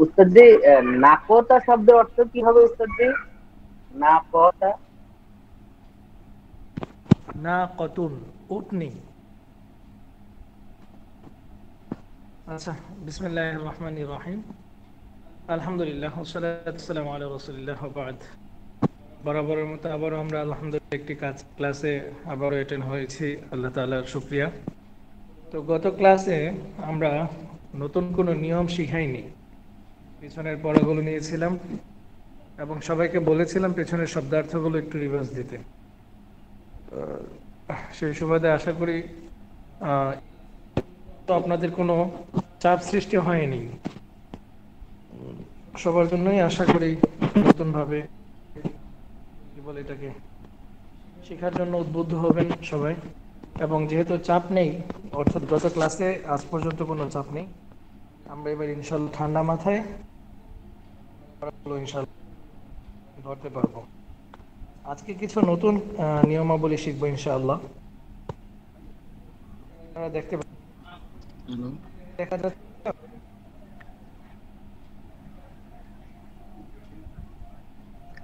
উস্তাদ জি, নাকতা শব্দের অর্থ কি হবে উস্তাদ জি? নাকতা। না কতুন, উটনি। আচ্ছা, বিসমিল্লাহির রহমানির রহিম। আলহামদুলিল্লাহ ওয়াসসালাতু ওয়াসসালামু আলা রাসূলিল্লাহ ওয়া বা'দ। বরাবরের মতো আবারও আমরা আলহামদুলিল্লাহ একটি ক্লাসে আবারও অ্যাটেন্ড হয়েছি, আল্লাহ তাআলার শুকরিয়া। তো গত ক্লাসে আমরা নতুন কোনো নিয়ম শিখাইনি, পিছনের পড়াগুলো নিয়েছিলাম এবং সবাইকে বলেছিলাম পেছনের শব্দার্থগুলো একটু রিভার্স দিতে। সেই সুবাদে আশা করি তো আপনাদের কোনো চাপ সৃষ্টি হয়নি। সবার জন্যই আশা করি নতুনভাবে কি বলে এটাকে শেখার জন্য উদ্বুদ্ধ হবেন সবাই। এবং যেহেতু চাপ নেই, অর্থাৎ গত ক্লাসে আজ পর্যন্ত কোনো চাপ নেই, আমরা এবার ইনশাল্লাহ ঠান্ডা মাথায় ইনশাল্লাহ ধরতে পারবো। আজকে কিছু নতুন নিয়মাবলী শিখবো ইনশাআল্লাহ। আপনারা দেখতে হ্যালো। দেখা যাচ্ছে,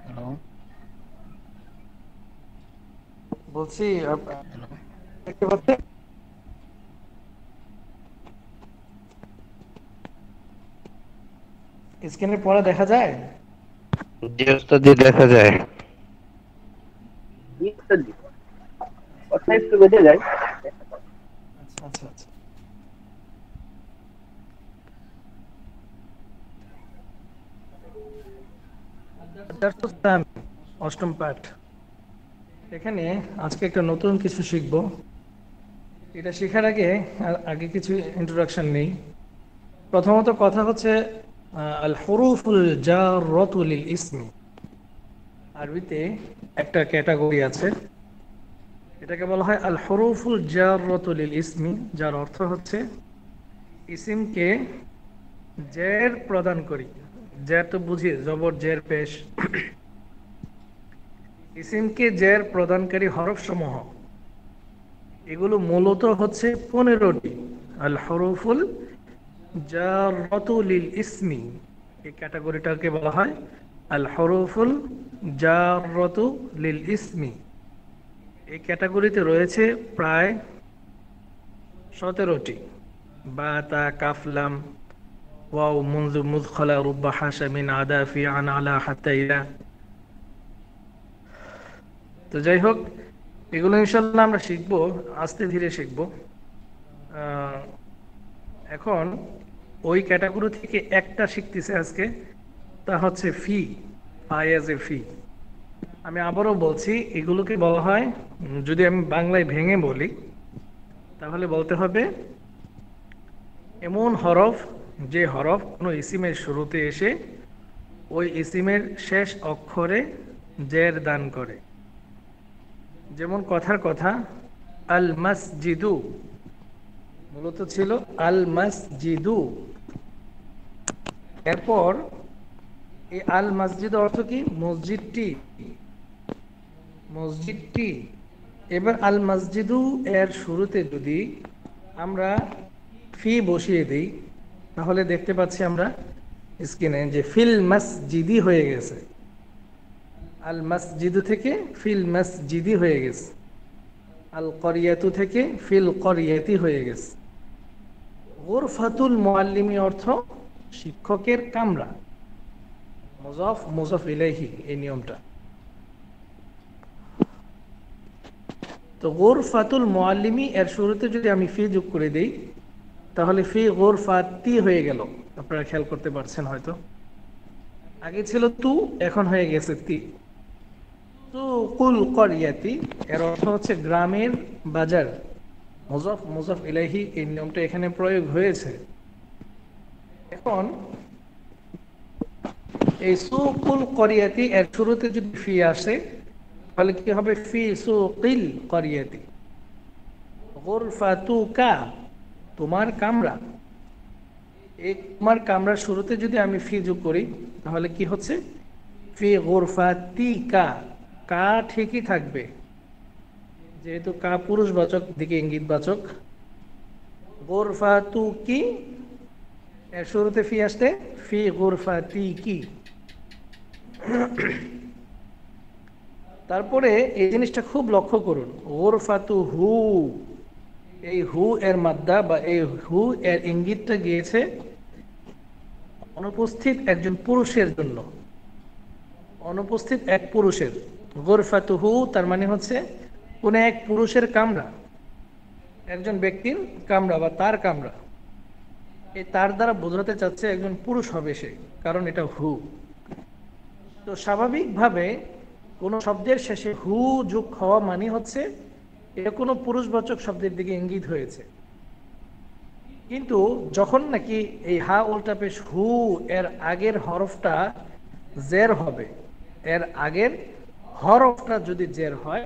হ্যালো। বলছি হ্যালো। দেখতে পাচ্ছেন স্ক্রিনের পড়া দেখা যায়? জি ওস্তাদ জি, দেখা যায়। জি উস্তাদ জি, কথা একটু বেঁধে যায়। আচ্ছা আচ্ছা আচ্ছা। অষ্টম পাঠ। এখানে আজকে একটা নতুন কিছু শিখবো। এটা শেখার আগে আগে কিছু ইন্ট্রোডাকশন নেই। প্রথমত কথা হচ্ছে আল হুরুফুল জাররাতু লিল ইসমি। আরবিতে একটা ক্যাটাগরি আছে, এটাকে বলা হয় আল হুরুফুল জাররাতু লিল ইসমি, যার অর্থ হচ্ছে ইসিমকে জের প্রদান করি। জের তো বুঝি, জবর জের পেশ। ইসিমকে জের প্রদানকারী হরফ সমূহ, এগুলো মূলত হচ্ছে 15টি। আল হরফুল জাররাতু লিল ইসমি, এই ক্যাটাগরিটাকে বলা হয় আল হরফুল জাররাতু লিল ইসমি। এই ক্যাটাগরিতে রয়েছে প্রায় 17টি। বা তা কাফলাম ওয়াও মুনযু মুদখলা রুব্বা হাসা মিন আদা ফি আন আলা হাত্তা ইলা। তো যাই হোক, এগুলো ইনশাল্লাহ আমরা শিখবো, আস্তে ধীরে শিখবো। এখন ওই ক্যাটাগরি থেকে একটা শিখতেছে আজকে, তা হচ্ছে ফি, আই এজ এ ফি। আমি আবারও বলছি, এগুলোকে বলা হয়, যদি আমি বাংলায় ভেঙে বলি তাহলে বলতে হবে এমন হরফ, যে হরফ কোনো ইসিমের শুরুতে এসে ওই ইসিমের শেষ অক্ষরে জের দান করে। যেমন কথার কথা আল মাসজিদু, মূলত ছিল আল মাসজিদু। এরপর এই আল মসজিদ অর্থ কি? মসজিদটি, মসজিদটি। এবার আল মসজিদু এর শুরুতে যদি আমরা ফি বসিয়ে দিই, তাহলে দেখতে পাচ্ছি আমরা স্ক্রিনে যে ফিল মসজিদি হয়ে গেছে। আল মসজিদু থেকে ফিল মসজিদি হয়ে গেছে, আল করিয়াতু থেকে ফিল করিয়াতি হয়ে গেছে। গুরফাতুল মুআল্লিমি অর্থ শিক্ষকের কামরা, মুজাফ মুজাফ ইলাইহি, এই নিয়মটা। তো গুরফাতুল মুআল্লিমি এর শুরুতে যদি আমি ফি যোগ করে দেই, তাহলে ফি গুরফাতি হয়ে গেল। আপনারা খেয়াল করতে পারছেন হয়তো, আগে ছিল তু, এখন হয়ে গেছে তি। সুকুল করিয়াতি এর অর্থ হচ্ছে গ্রামের বাজার, মুজাফ মুজাফ ইলাইহি, এই নিয়মটা এখানে প্রয়োগ হয়েছে। এখন এই সুকুল করিয়াতি এর শুরুতে যদি ফি আসে, তাহলে কি হবে? ফি সুকিল করিয়াতি। গুরফাতুকা, তোমার কামরা। এই তোমার কামরার শুরুতে যদি আমি ফি যোগ করি, তাহলে কি হচ্ছে? ফি গুরফাতিকা। কা ঠিকই থাকবে, যেহেতু কা পুরুষবাচক দিকে ইঙ্গিতবাচক। গুরফাতুকি এর শুরুতে ফি আসতে ফি গুরফাতি কি। তারপরে এই জিনিসটা খুব লক্ষ্য করুন, গুরফাতু হু, এই হু এর মাদ্দা বা এই হু এর ইঙ্গিতটা গিয়েছে অনুপস্থিত একজন পুরুষের জন্য, অনুপস্থিত এক পুরুষের। গুরফাতু হু তার মানে হচ্ছে কোন এক পুরুষের কামরা, একজন ব্যক্তির কামরা বা তার কামরা। এই তার দ্বারা বোঝাতে চাচ্ছে একজন পুরুষ হবে সে, কারণ এটা হু। তো স্বাভাবিকভাবে কোনো শব্দের শেষে হু যোগ হওয়া মানে হচ্ছে এটা কোনো পুরুষবাচক শব্দের দিকে ইঙ্গিত হয়েছে। কিন্তু যখন নাকি এই হা উল্টা পেশ হু এর আগের হরফটা জের হবে, এর আগের হরফটা যদি জের হয়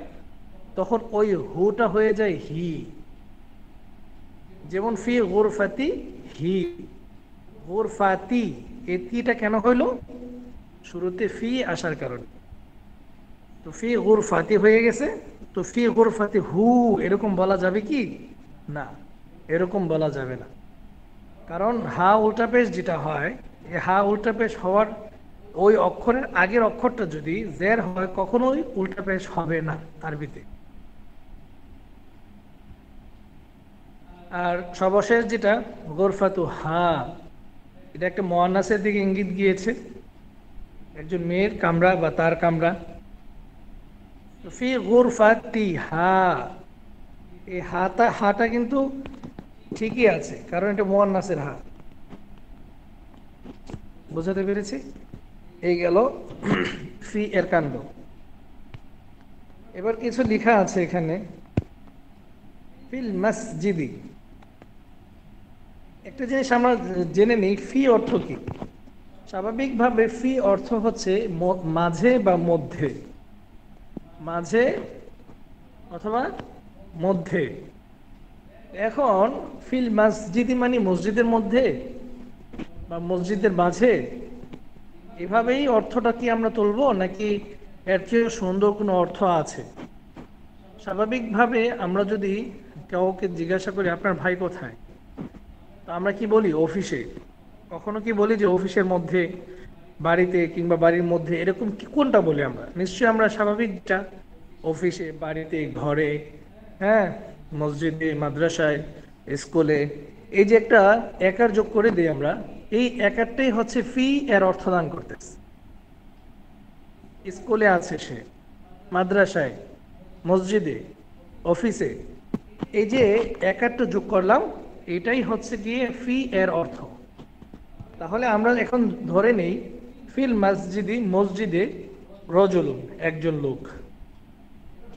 তখন ওই হুটা হয়ে যায় হি। যেমন ফি গুরফাতি হি, গুরফাতি, এই তিটা কেন হইল? শুরুতে ফি আসার কারণে। তো ফি গুরফাতি হয়ে গেছে, তো ফি গুরফাতি হু এরকম বলা যাবে কি? না, এরকম বলা যাবে না। কারণ হা উল্টা পেশ যেটা হয়, এই হা উল্টা পেশ হওয়ার ওই অক্ষরের আগের অক্ষরটা যদি জের হয় কখনোই উল্টা পেশ হবে না আরবিতে। আর সর্বশেষ যেটা গোরফাতু হা, এটা একটা মুয়ান্নাসের দিকে ইঙ্গিত গিয়েছে, একজন মেয়ের কামরা বা তার কামরা। ফি গুরফাতি হা, এই হাটা কিন্তু ঠিকই আছে, কারণ এটা মুয়ান্নাসের হা। বোঝাতে পেরেছি? এই গেল ফি এর কাণ্ড। এবার কিছু লেখা আছে এখানে, ফিল মসজিদি। একটা জিনিস আমরা জেনে নিই, ফি অর্থ কি। স্বাভাবিকভাবে ফি অর্থ হচ্ছে মাঝে বা মধ্যে, মাঝে অথবা মধ্যে। এখন ফিল মসজিদি মানে মসজিদের মধ্যে বা মসজিদের মাঝে, এভাবেই অর্থটা কি আমরা তুলবো, নাকি এর চেয়ে সুন্দর কোনো অর্থ আছে? স্বাভাবিকভাবে আমরা যদি কাউকে জিজ্ঞাসা করি আপনার ভাই কোথায়, তো আমরা কি বলি? অফিসে। কখনো কি বলি যে অফিসের মধ্যে, বাড়িতে, কিংবা বাড়ির মধ্যে, এরকম কি কোনটা বলি আমরা? নিশ্চয়ই আমরা স্বাভাবিকটা অফিসে, বাড়িতে, ঘরে, হ্যাঁ, মসজিদে, মাদ্রাসায়, স্কুলে। এই যে একটা একার যোগ করে দিই আমরা, এই একারটাই হচ্ছে ফি এর অর্থদান করতেছে। স্কুলে আছে সে, মাদ্রাসায়, মসজিদে, অফিসে, এই যে একারটা যোগ করলাম, এটাই হচ্ছে গিয়ে ফি এর অর্থ। তাহলে আমরা এখন ধরে নেই ফিল মসজিদি, মসজিদে রজুলুন, একজন লোক।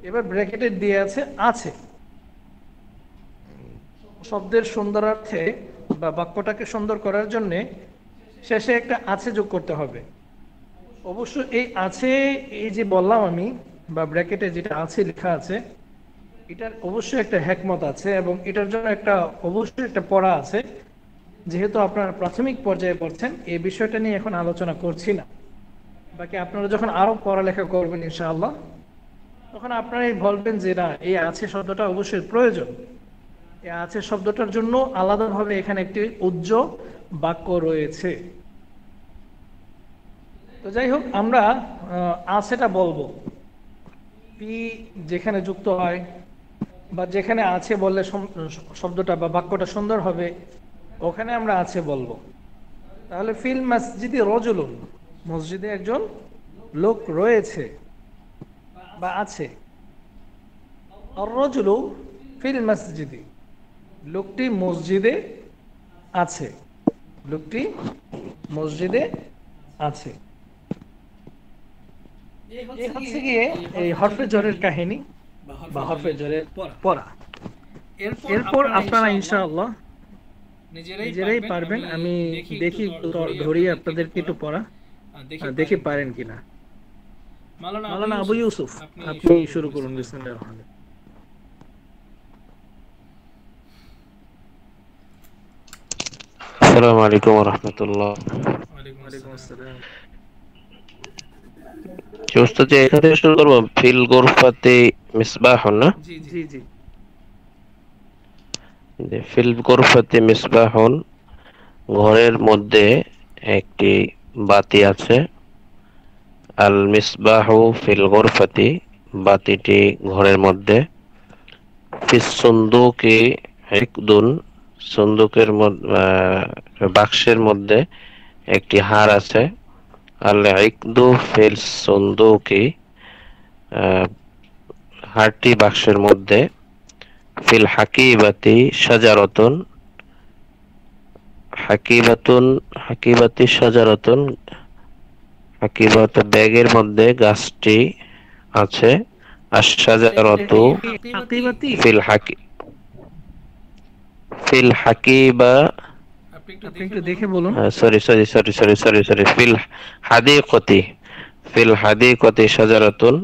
এবার ব্র্যাকেটে দিয়ে আছে। শব্দের সুন্দরার্থে বা বাক্যটাকে সুন্দর করার জন্যে শেষে একটা আছে যোগ করতে হবে। অবশ্য এই আছে, এই যে বললাম আমি, বা ব্র্যাকেটে যেটা আছে লেখা আছে, এটার অবশ্যই একটা হেকমত আছে, এবং এটার জন্য অবশ্যই একটা পড়া আছে। যেহেতু আপনারা প্রাথমিক পর্যায়ে পড়ছেন, এই বিষয়টা নিয়ে এখন আলোচনা করছি না। বাকি আপনারা যখন আরো পড়ালেখা করবেন ইনশাআল্লাহ, তখন আপনারাই বলবেন যে না, এই আছে শব্দটা অবশ্যই প্রয়োজন। এই আছে শব্দটার জন্য আলাদাভাবে এখানে একটি উজ্জ্বল বাক্য রয়েছে। তো যাই হোক, আমরা আছেটা বলবো। পি যেখানে যুক্ত হয় বা যেখানে আছে বললে শব্দটা বা বাক্যটা সুন্দর হবে, ওখানে আমরা আছে বলবো। তাহলে ফিল মসজিদে রজুলুন, মসজিদে একজন লোক রয়েছে বা আছে। আর রজুলু ফিল মসজিদি, লোকটি মসজিদে আছে, লোকটি মসজিদে আছে। এই হচ্ছে গিয়ে এই হরফে জরের কাহিনী বা হরফে জরের পড়া। এরপর আপনারা ইনশাআল্লাহ নিজেরাই পারবেন। আমি দেখি ধরি আপনাদেরকে একটু পড়া, দেখি পারেন কিনা। মাওলানা আবু ইউসুফ, আপনি শুরু করুন। বিসমিল্লাহির রহমানির রহিম। আসসালামু আলাইকুম ওয়া রাহমাতুল্লাহ। ওয়ালাইকুম আসসালাম। উস্তাদ, যে এখান থেকে শুরু করব, ফিল গুরফাতি মিসবাহুন, না? জি জি। যে ফিল গুরফাতি মিসবাহুন, ঘরের মধ্যে একটি বাতি আছে। আল মিসবাহু ফিল গুরফাতি, বাতিটি ঘরের মধ্যে। ফিস সুন্দুকি ইকদুন, সুন্দুকের বাক্সের মধ্যে একটি হার আছে। আল ইকদু ফিল সুন্দুকি, হারটি বাক্সের মধ্যে। ফিল হাকিবাতি শাজারাতুন, হাকিবাতি শাজারাতুন, হাকিবাত ব্যাগের মধ্যে গাছটি আছে। আশ-শাজারাতু আকিবাতি ফিল হাকিবা, আপনি একটু দেখে বলুন। সরি, ফিল হাদিকতি শাজারাতুন,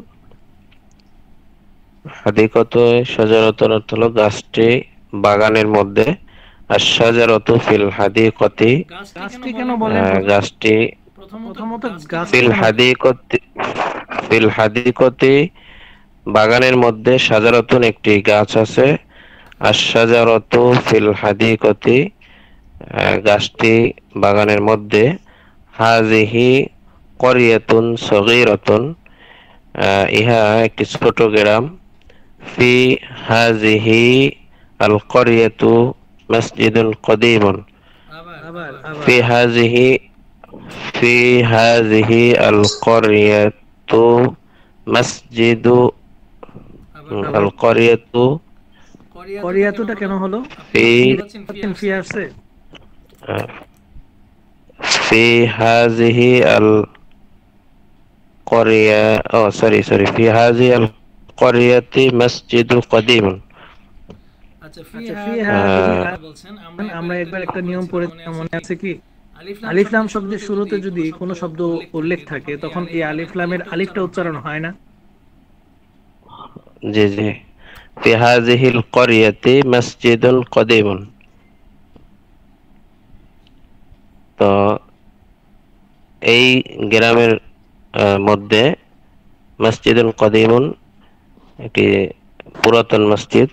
হাদিকতে শাজারাতুন অর্থ হলো গাছটি বাগানের মধ্যে। আশ-শাজারাতু ফিল হাদিকতি, গাছটি কেন বলেন? গাছটি প্রথমত গাছটি ফিল কেন? হাদিকতি বাগানের মধ্যে, শাজারাতুন একটি গাছ আছে। আশ-শাজারাতু ফিল হাদিকতি, গাছটি বাগানের মধ্যে। হাযিহি ক্বরিয়াতুন সগীরাতুন, ইহা একটি ছোট গ্রাম। ফি হাযিহি আল ক্বরিয়াতু মসজিদুন কদীমুন, আবার ফি হাযিহি আল ক্বরিয়াতু মসজিদু, আল ক্বরিয়াতু, করিয়াতুটা কেন হলো? ফি ফি আসছে। ফি হাযিহি আল ক্বরিয়া, সরি, ফি হাযিহি আল ক্বরিয়াতি মসজিদু কদীমুন। আচ্ছা, ফি হাযিহি বলছেন আমরা একবার একটা নিয়ম পড়েছি, মনে আছে কি? আলিফ লাম শব্দের শুরুতে যদি কোনো শব্দ উল্লেখ থাকে তখন এই আলিফ লামের আলিফটা উচ্চারণ হয় না? জি, ফি হাযিহিল ক্বরিয়াতি মসজিদুন কদীমুন। তো এই গ্রামের মধ্যে মসজিদুন কদীমুন, একটি পুরাতন মসজিদ।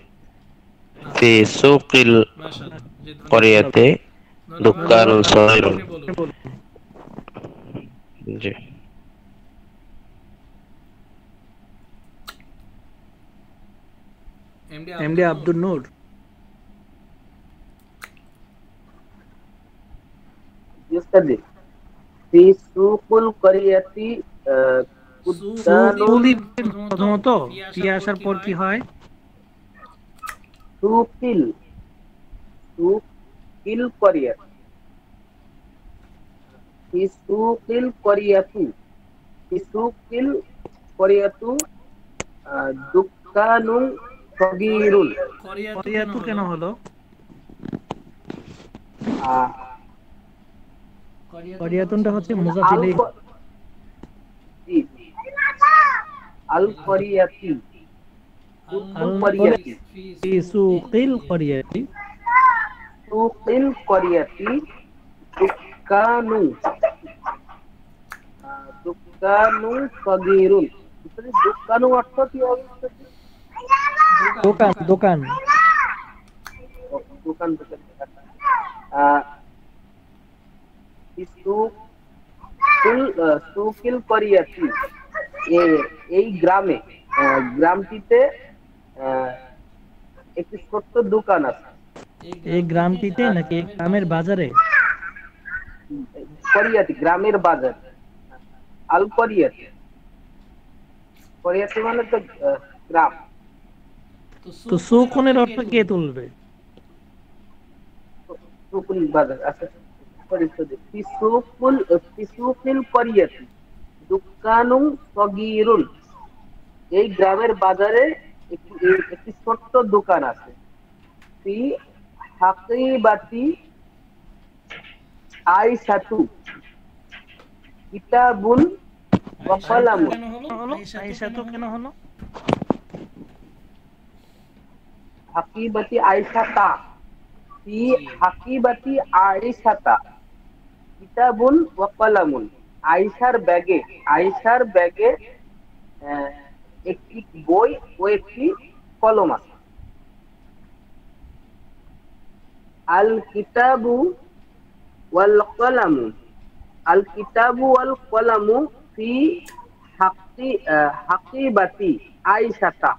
ফি সুকিল ক্বরিয়াতি দুকানুন সগীরুন। জি, এমডি আব্দুল নূর। ইউস্তাদি ফি সুকুল করিয়াতি কুদ্দানুন। প্রথমত পি আসার পর কি হয়? সুকিল করিয়াত, ফি সুকিল করিয়াতু দুকানুন সগীরুন। করিয়াতু কেন হলো? করিয়াতুনটা হচ্ছে মুযাফ ইলাইহি। আল করিয়াতি, ফি সুকিল করিয়াতি দুকানু সগীরুন। দুকানু অর্থ কি হবে? দোকান। দোকান। সুকিল করিয়াতি, এই গ্রামটিতে একটি ছোট্ট দোকান আছে। এই গ্রামটিতে নাকি এই গ্রামের বাজারে? করিয়াতি গ্রামের বাজার। আল করিয়াতি মানে তো গ্রাম। তো সুকুনের অর্থ কে তুলবে? সুকুল বাজার। আচ্ছা, ফিসুকুল করিয়াতি দুকানুন সগীরুন, এই গ্রামের বাজারে একটি ছোট্ট দোকান আছে। ফি হাকিবাতি আইসাতু কিতাবুন ওয়া কলামুন। আয়েশা তো কেন হলো? হাকিবাতি আইসাতা, ফি হাকিবাতি আইসাতা কিতাবুন ওয়া কলামুন। আয়েশার ব্যাগে একটি বই ও একটি কলম আছে। আল কিতাবু ওয়াল কলামু, আল কিতাবু ওয়াল কলামু ফি হাকিবাতি আয়েশাতা।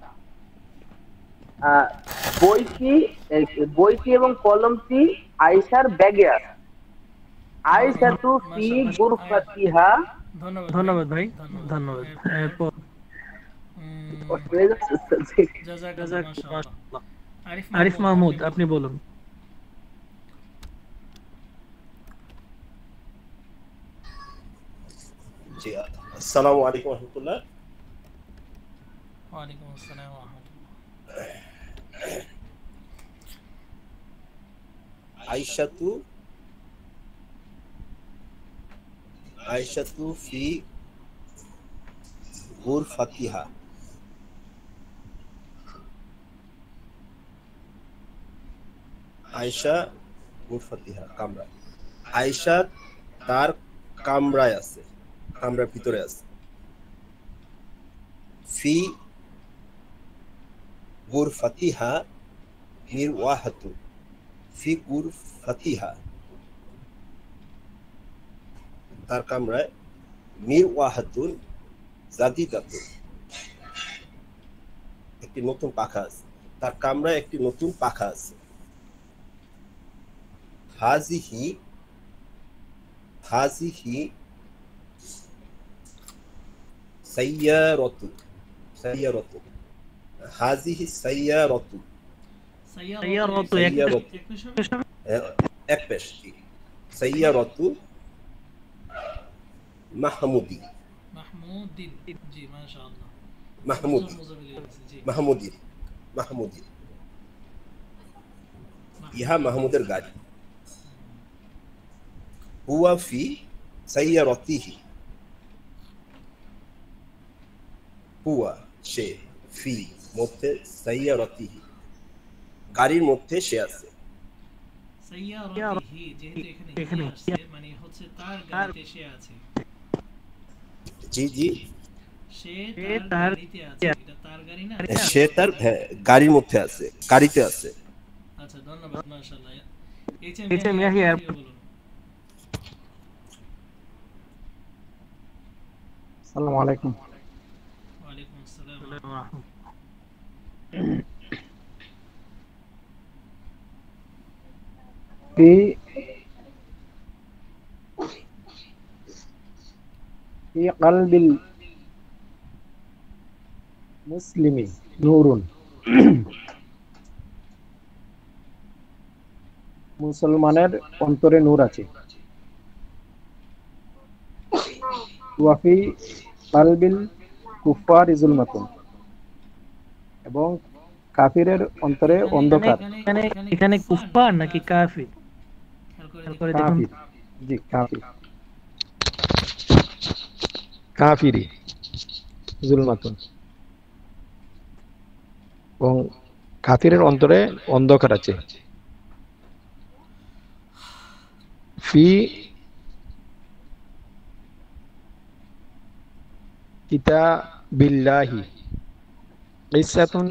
আহ, বইটি বইটি এবং কলমটি আয়েশার ব্যাগে আছে। আয়েশাতু ফি মাশাআল্লাহ। গুরফাতিহা। ধন্যবাদ ভাই, ধন্যবাদ ভাই, ধন্যবাদ। ধন্যবাদ। এরপর এরপর হয়ে যাচ্ছে উস্তাদজি। জাযাকাল্লাহ, মাশাআল্লাহ। আরিফ আরিফ মাহমুদ, মাহমুদ, আপনি আপনি বলুন। বলুন। জি, আসসালামু আলাইকুম রহমতুল্লাহ। ওয়ালাইকুম আসসালাম ওয়া রাহমাতুল্লাহ। আয়েশাতু আয়েশাতু ফি গুরফাতিহা। আয়েশা গুরফাতিহা কামরা। আয়েশা তার কামরায় আছে, কামরার ভিতরে আছে। ফি গুরফাতিহা মিরওয়াহাতু। ফি গুরফাতিহা তার কামরায় মিরওয়াহাতুন জাদিদাতুন একটি নতুন পাখা আছে। তার কামরায় একটি নতুন পাখা আছে। হাজিহি হাজিহি সাইয়ারাতু সাইয়ারাতু হাজিহি সাইয়ারাতু সাইয়ারাতু এক সাইয়ারাতু পেশ এক পেশ। সাইয়ারাতু মাহমুদি মাহমুদিন, জি মাশাআল্লাহ। মাহমুদ মুজাবিল আছে, জি। মাহমুদি মাহমুদি ইহা মাহমুদের গাড়ি। হুয়া ফি সাইয়ারাতিহি। হুয়া সে, ফি মধ্যে, সাইয়ারাতিহি গাড়ির মধ্যে সে আছে। সাইয়ারাতিহি যেহেতু এখানে এখানে আসছে, মানে হচ্ছে তার গাড়িতে সে আছে। জি জি, সে সে তার তার গাড়িতে আছে, এটা তার গাড়ি না? সে তার গাড়ির মধ্যে আছে, গাড়িতে আছে। আচ্ছা, ধন্যবাদ, মাশাআল্লাহ। H M H M Yahya, Yahya, আপনি বলুন। আসসালামু আলাইকুম। ওয়ালাইকুম আসসালাম। ফি ফি কলবিল মুসলিমি নূরুন। মুসলমানের অন্তরে নূর আছে। ওয়াফি কলবিল কুফার জুলমাতুন, এবং কাফিরের অন্তরে অন্ধকার। এখানে এখানে কুফার নাকি কাফির? খেয়াল করে খেয়াল দেখুন। করে দেখুন। কাফির, জি কাফির, কাফিরি জুলমাতুন, এবং কাফিরের অন্তরে অন্ধকার আছে। ফি কিতাবিল্লাহি কিসসাতুন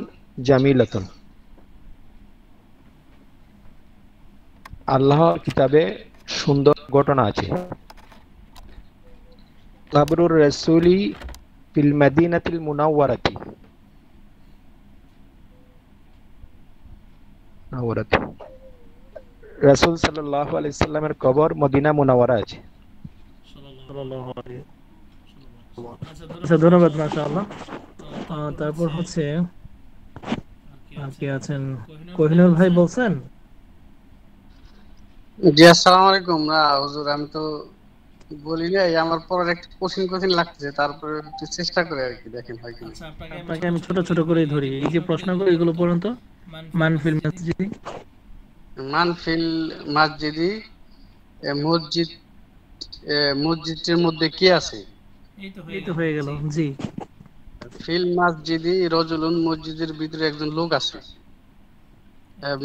জামিলাতুন, আল্লাহর কিতাবে সুন্দর ঘটনা আছে। কাবরুর রাসূলি ফিল মাদিনাতিল মুনাওয়ারাতি, রাসূল সাল্লাল্লাহু আলাইহি সাল্লামের কবর মদিনা মুনাওয়ারা আছে। সাল্লাল্লাহু আলাইহি। আচ্ছা, আচ্ছা, ধন্যবাদ, মাশাআল্লাহ। তারপর হচ্ছে আর আর কে কে আছেন? আছেন? কোহিনুর কোহিনুর ভাই ভাই বলছেন? জি আসসালামু আলাইকুম। না হুজুর, আমি তো বলি নাই, আমার পরের একটা কোশ্চিন কোশ্চিন লাগতেছে, তারপরে একটু চেষ্টা করে আর কি, দেখেন হয় কিনা। আচ্ছা, আপনাকে আমি ছোট ছোট করে ধরি। এই যে প্রশ্নগুলো, এগুলো পড়ুন তো। মানফিল মসজিদি, মানফিল মসজিদি, মসজিদ, মসজিদের মধ্যে কি আছে? এই তো হয়ে গেল। জি, ফিল মসজিদি রজুলুন, মসজিদের ভিতরে একজন লোক আছে।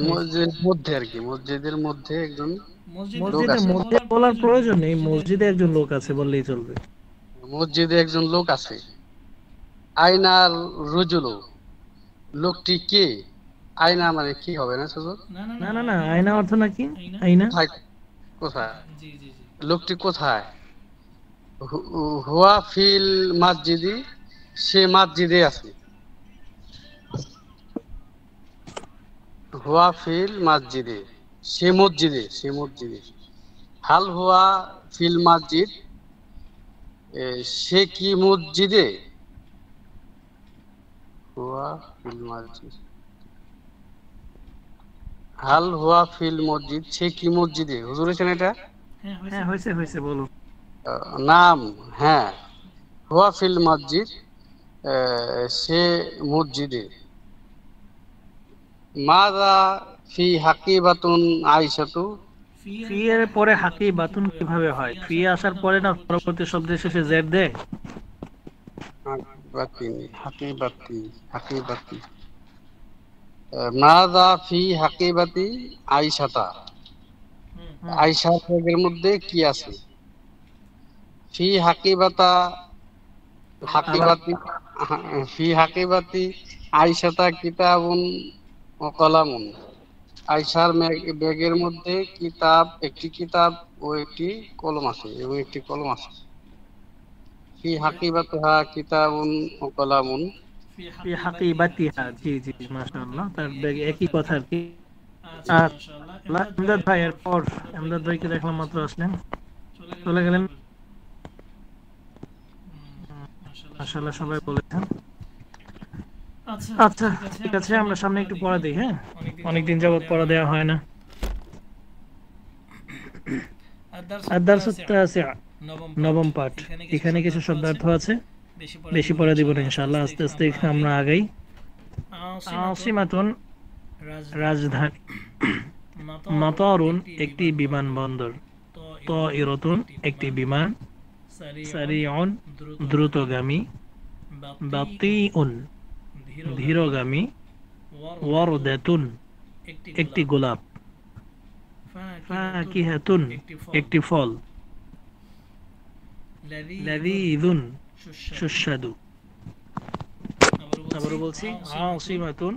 মসজিদের মধ্যে আর কি, মসজিদের মধ্যে একজন লোক মসজিদের আছে। মধ্যে বলার প্রয়োজন নেই, মসজিদে একজন লোক আছে বললেই চলবে। মসজিদে একজন লোক আছে। আইনার রজুলু, লোকটি কে? আয়না মানে কি হবে না শুধু? না না না, আয়না অর্থ নাকি? আয়না, কোথায়? জি জি জি লোকটি কোথায়? হুয়া ফিল মসজিদি, সে মসজিদে আছে। হুয়া ফিল মসজিদে, সে মসজিদে, সে মসজিদে। হাল হুয়া ফিল মসজিদ, সে কি মসজিদে? হুয়া ফিল মসজিদ, হাল হুয়া ফিল মসজিদ, সে কি মসজিদে? হুজুর হয়েছেন এটা? হ্যাঁ হ্যাঁ হয়েছে হয়েছে, বলুন। নাম, হ্যাঁ, হুয়া ফিল মসজিদ, সে মসজিদে। মাযা ফি হাকিবাতুন আয়েশাতু, ফি এর পরে হাকি বাতুন কিভাবে হয়? ফি আসার পরে না পরবর্তী শব্দের শেষে জেড দেয়। হাকিবাতি, হাকিবাতি। মাযা ফি হাকিবাতি আয়েশাতা, আয়েশা ব্যাগের মধ্যে কি আছে? ফি হাকিবাতা, হাকিবাতি, ফি হাকিবাতি আয়েশাতা কিতাবুন ওয়া কলামুন। আয়েশার ব্যাগের মধ্যে কিতাব, একটি কিতাব ও একটি কলম আছে, এবং একটি কলম আছে। ফি হাকিবাতিহা কিতাবুন ওয়া কলামুন। ফি হাকিবাতিহা, জি জি মাশাআল্লাহ, তার ব্যাগে একই কথা আর কি। আচ্ছা আর মাশাআল্লাহ। এমদাদ ভাই, এরপর এমদাদ ভাইকে দেখলাম মাত্র আসলেন, চলে গেলেন। মাশাআল্লাহ সবাই বলেছেন। আচ্ছা ঠিক আছে, আমরা সামনে একটু পড়া দিই। হ্যাঁ, অনেকদিন যাবত পড়া দেওয়া হয় না। আদ-দারসুত তাসিআ, নবম পাঠ। এখানে কিছু শব্দার্থ আছে, বেশি পড়া দিব না ইনশাআল্লাহ, আস্তে আস্তে আমরা আগাই। আসিমাতুন, রাজধানী। মাতারুন, একটি বিমানবন্দর। তাইরাতুন, একটি বিমান। সারিউন, দ্রুতগামী। বাতিউন, ধীরগামী। ওয়ারদাতুন, একটি গোলাপ। ফাকিহাতুন, একটি ফল। লাযীযুন, সুস্বাদু। আবারও বলছি, আসিমাতুন,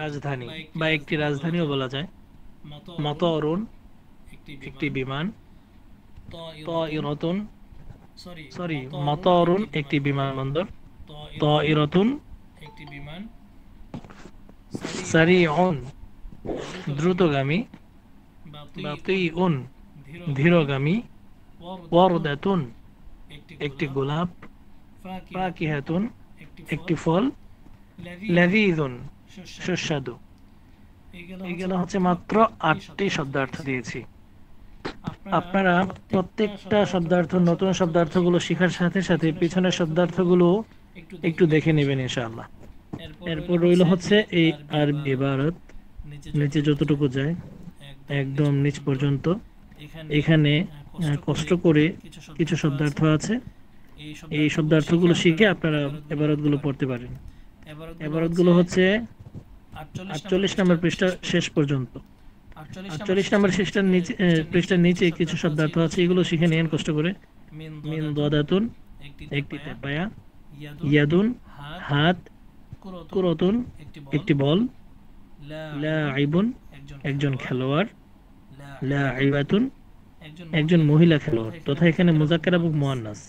রাজধানী বা একটি রাজধানীও বলা যায়। মাতারুন, একটি বিমান। তাইরাতুন, সরি, মাতারুন, একটি বিমানবন্দর। তাইরাতুন, একটি বিমান। সারিউন, দ্রুতগামী। বাতিউন, ধীরগামী। ওয়ারদাতুন, একটি গোলাপ। ফাকিহাতুন, একটি ফল। লাযীযুন, সুস্বাদু। এগুলো হচ্ছে মাত্র 8টি শব্দার্থ দিয়েছি। আপনারা প্রত্যেকটা শব্দার্থ, নতুন শব্দার্থগুলো শেখার সাথে সাথে পিছনের শব্দার্থগুলো একটু দেখে নেবেন ইনশাআল্লাহ। এরপর রইল হচ্ছে এই আরবি ইবারত, নিচে যতটুকু যায় একদম নিচ পর্যন্ত। এখানে কষ্ট করে কিছু শব্দার্থ আছে, এই শব্দার্থগুলো শিখে আপনারা ইবারতগুলো পড়তে পারেন। ইবারতগুলো হচ্ছে 48 নম্বর পৃষ্ঠা শেষ পর্যন্ত। 48 নম্বর পৃষ্ঠার নিচে কিছু শব্দার্থ আছে, এগুলো শিখে নিন কষ্ট করে। মিন দাদাতুন, একটি তেপায়া। ইয়াদুন, হাত। কুরাতুন, একটি বল। লাঈবুন, একজন খেলোয়াড়। লাঈবাতুন, একজন মহিলা খেলোয়াড়, তথা এখানে মুযাক্কার এবং মুয়ান্নাস।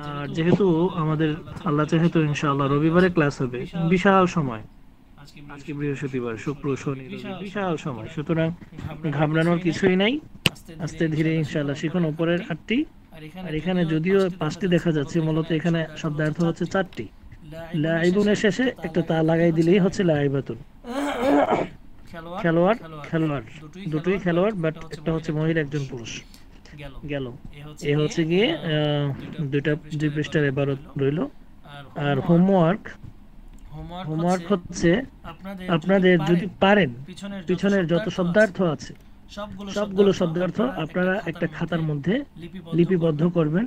আর যেহেতু আমাদের আল্লাহ যেহেতু ইনশাআল্লাহ রবিবারে ক্লাস হবে, বিশাল সময়, আজকে বৃহস্পতিবার, শুক্র, শনি, রবি, বিশাল সময়, সুতরাং ঘাবড়ানোর কিছুই নাই। আস্তে ধীরে ইনশাআল্লাহ শিখুন উপরের 8টি। আর এখানে যদিও 5টি দেখা যাচ্ছে, মূলত এখানে শব্দার্থ হচ্ছে 4টি। লাঈবুনের শেষে একটা তা লাগাই দিলেই হচ্ছে লাঈবাতুন। খেলোয়াড়, খেলোয়াড়, দুটোই খেলোয়াড়, বাট একটা হচ্ছে মহিলা, একজন পুরুষ। গেল, এ হচ্ছে গিয়ে দুই পৃষ্ঠার ইবারত রইল। আর হোমওয়ার্ক হচ্ছে আপনাদের যদি পারেন পিছনের যত শব্দার্থ আছে সবগুলো শব্দার্থ আপনারা একটা খাতার মধ্যে লিপিবদ্ধ করবেন।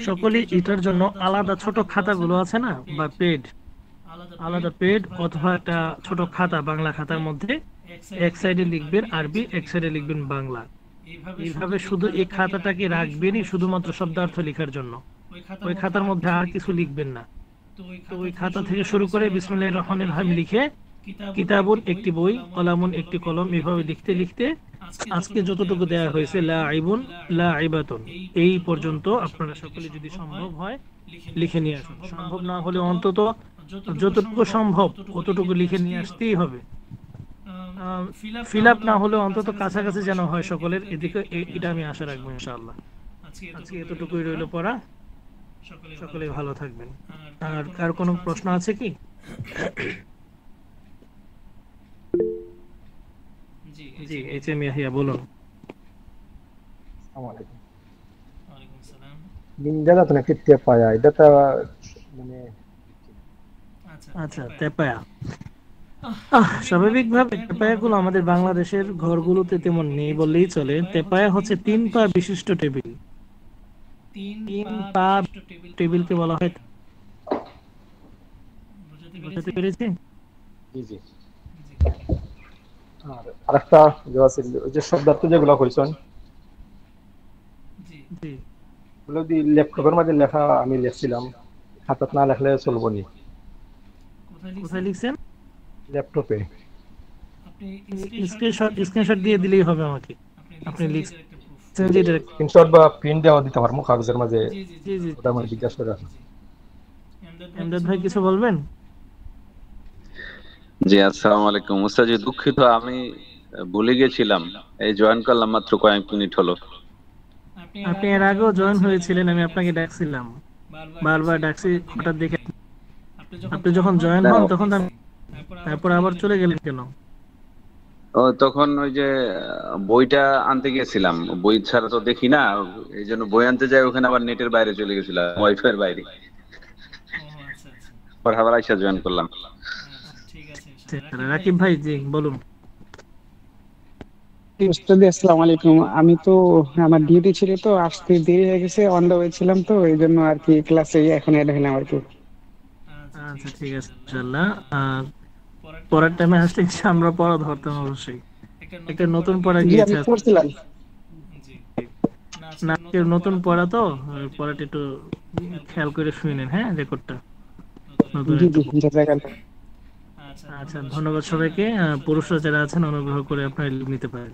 সকলেই এটার জন্য আলাদা ছোট খাতাগুলো আছে না, বা পেড, আলাদা পেড অথবা একটা ছোট খাতা, বাংলা খাতার মধ্যে এক সাইডে লিখবেন আরবি, এক সাইডে লিখবেন বাংলা। এইভাবে শুধু এই খাতাটাকে রাখবেনই শুধুমাত্র শব্দার্থ লেখার জন্য। ওই খাতার মধ্যে আর কিছু লিখবেন না। তো ওই খাতা থেকে শুরু করে বিসমিল্লাহির রহমানির রহিম লিখে কিতাবুন একটি বই, কলামুন একটি কলম, এভাবে লিখতে লিখতে আজকে যতটুকু দেওয়া হয়েছে লাইবুন লাইবাতুন এই পর্যন্ত আপনারা সকলে যদি সম্ভব হয় লিখে নিয়ে আসুন। সম্ভব না হলে অন্তত যতটুকু সম্ভব অতটুকু লিখে নিয়ে আসতেই হবে। ফিল আপ না হলেও অন্তত কাছাকাছি যেন হয় সকলের, এদিকে এটা আমি আশা রাখবো ইনশাআল্লাহ। আজকে এতটুকুই রইল পড়া। সকলে ভালো থাকবেন। আর কার কোনো প্রশ্ন আছে কি? জি এইচ.এম. ইয়াহিয়া বলুন। আসসালামু ওয়ালাইকুম সালাম। নিন্দা তো নাকি তেপায়া এটা মানে আচ্ছা তেপায়া। স্বাভাবিকভাবে তেপায়াগুলো আমাদের বাংলাদেশের ঘরগুলোতে তেমন নেই বললেই চলে। তেপায়া হচ্ছে 3 পা বিশিষ্ট টেবিল। 3 পা টেবিলকে বলা হয়, বুঝতে পেরেছি? জি জি। আর আরেকটা যে আছে ওই যে শব্দার্থ যেগুলো কইছেন জি ওগুলো দি ল্যাপটপের মধ্যে লেখা আমি লিখছিলাম, হাতত না লেখলে চলবো নি? কোথায় লিখছেন? ল্যাপটপে। স্ক্রিনশট দিয়ে দিলেই হবে আমাকে। আপনি লিখছেন যে স্ক্রিনশট বা প্রিন্ট দেওয়া দিতে পারবো কাগজের মাঝে? জি জি। ওটা আমি জিজ্ঞাসা করে রাখলাম। এমদাদ ভাই কিছু বলবেন? জি আসসালামু আলাইকুম। উস্তাদ জি দুঃখিত, আমি ভুলে গেছিলাম, এই জয়েন করলাম মাত্র কয়েক মিনিট হলো। আপনি এর আগেও জয়েন হয়েছিলেন, আমি আপনাকে ডাকছিলাম, বারবার ডাকছি, হঠাৎ দেখে আপনি যখন জয়েন হন তখন তারপর আবার চলে গেলেন কেন? ও তখন ওই যে বইটা আনতে গেছিলাম, বই ছাড়া তো দেখি না, এই জন্য বই আনতে যাই, ওখানে আবার নেটের বাইরে চলে গেছিলাম, ওয়াইফাই এর বাইরে। পর আবার আইসা জয়েন করলাম। রাকিব ভাই জি বলুন। উস্তাদ আসসালামু আলাইকুম। আমি তো আমার ডিউটি ছিল তো আসতে দেরি হয়ে গেছে, অন দা ওয়ে ছিলাম, তো এই জন্য আর কি ক্লাসে এখন এড হলাম আর কি। আচ্ছা ঠিক আছে ইনশাআল্লাহ। পরের টাইমে আসলে আমরা পড়া ধরতাম অবশ্যই। একটা নতুন পড়া জি গিয়েছে আমি পড়ছিলাম। না, কেউ নতুন পড়া তো পড়াটা একটু খেয়াল করে শুনেন, হ্যাঁ রেকর্ডটা নতুন জি একটু। জি জাযাকাল্লাহ। আচ্ছা ধন্যবাদ সবাইকে। পুরুষরা যারা আছেন অনুগ্রহ করে আপনারা নিতে পারেন।